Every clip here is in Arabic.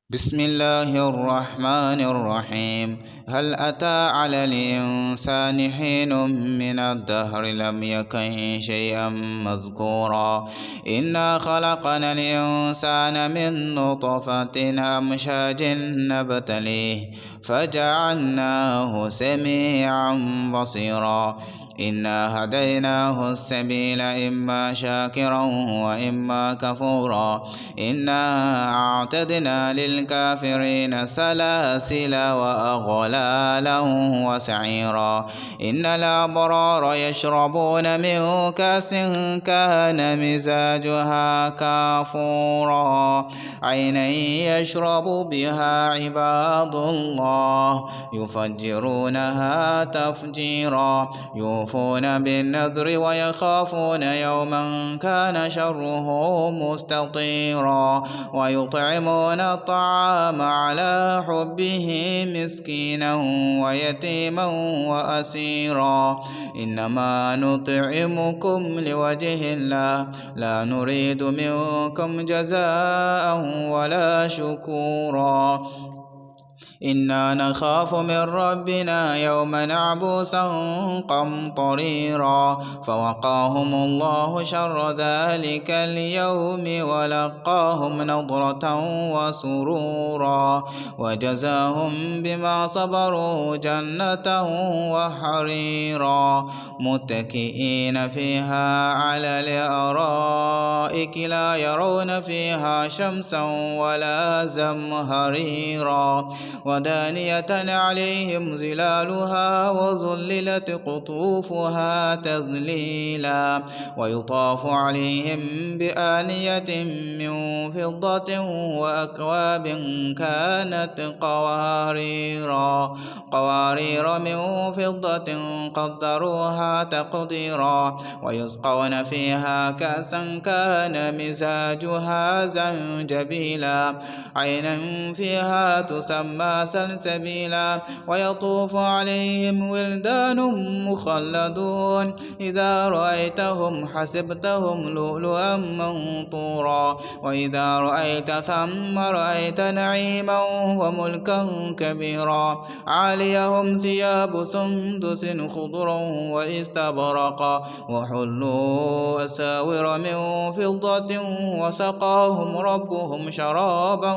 بسم الله الرحمن الرحيم. هل أتى على الإنسان حين من الدهر لم يكن شيئا مذكورا إنا خلقنا الإنسان من نطفة أمشاج نبتليه فجعلناه سميعا بصيرا إنا هديناه السبيل إما شاكرا وإما كفورا إنا أعتدنا للكافرين سلاسل وأغلالا وسعيرا إن الأبرار يشربون من كأس كان مزاجها كافورا عينا يشرب بها عباد الله يفجرونها تفجيرا يوفون بالنذر ويخافون يوما كان شره مستطيرا ويطعمون الطعام على حبه مسكينا ويتيما وأسيرا إنما نطعمكم لوجه الله لا نريد منكم جزاء ولا شكورا إنا نخاف من ربنا يوما عبوسا قمطريرا فوقاهم الله شر ذلك اليوم ولقاهم نضرة وسرورا وجزاهم بما صبروا جنة وحريرا متكئين فيها على الأرائك لا يرون فيها شمسا ولا زمهريرا ودانية عليهم ظلالها وظللت قطوفها تذليلا ويطاف عليهم بآنية من فضة وأكواب كانت قوارير من فضة قدروها تقديرا ويسقون فيها كأسا كان مزاجها زنجبيلا عينا فيها تسمى سلسبيلا ويطوف عليهم ولدان مخلدون إذا رأيتهم حسبتهم لؤلؤا منثورا وإذا رأيت ثم رأيت نعيما وملكا كبيرا عاليهم ثياب سندس خضر واستبرق وحلوا أساور من فضة وسقاهم ربهم شرابا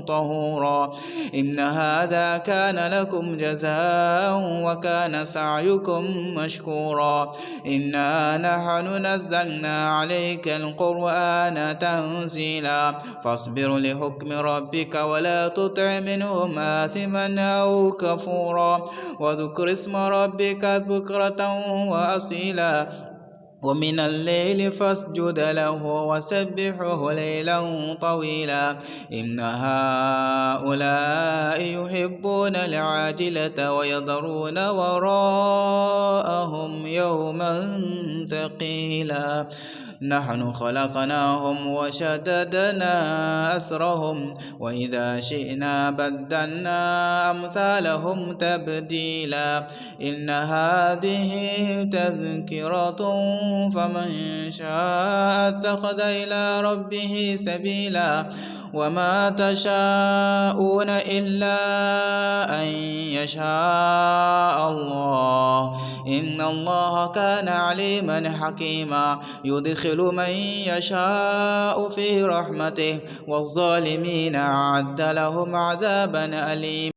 طهورا إن هذا كان لكم جزاء وكان سعيكم مشكورا إنا نحن نزلنا عليك القرآن تنزيلا فاصبر لحكم ربك ولا تطع منهم آثما أو كفورا وذكر اسم ربك بكرة وأصيلا ومن الليل فاسجد له وسبحه ليلا طويلا إن هؤلاء يحبون العاجلة ويذرون وراءهم يوما ثقيلا نحن خلقناهم وشددنا أسرهم وإذا شئنا بدلنا أمثالهم تبديلا إن هذه تذكرة فمن شاء اتخذ إلى ربه سبيلا وما تشاءون إلا أن يشاء الله إن الله كان عليما حكيما يدخل من يشاء في رحمته والظالمين أعد لهم عذابا أليما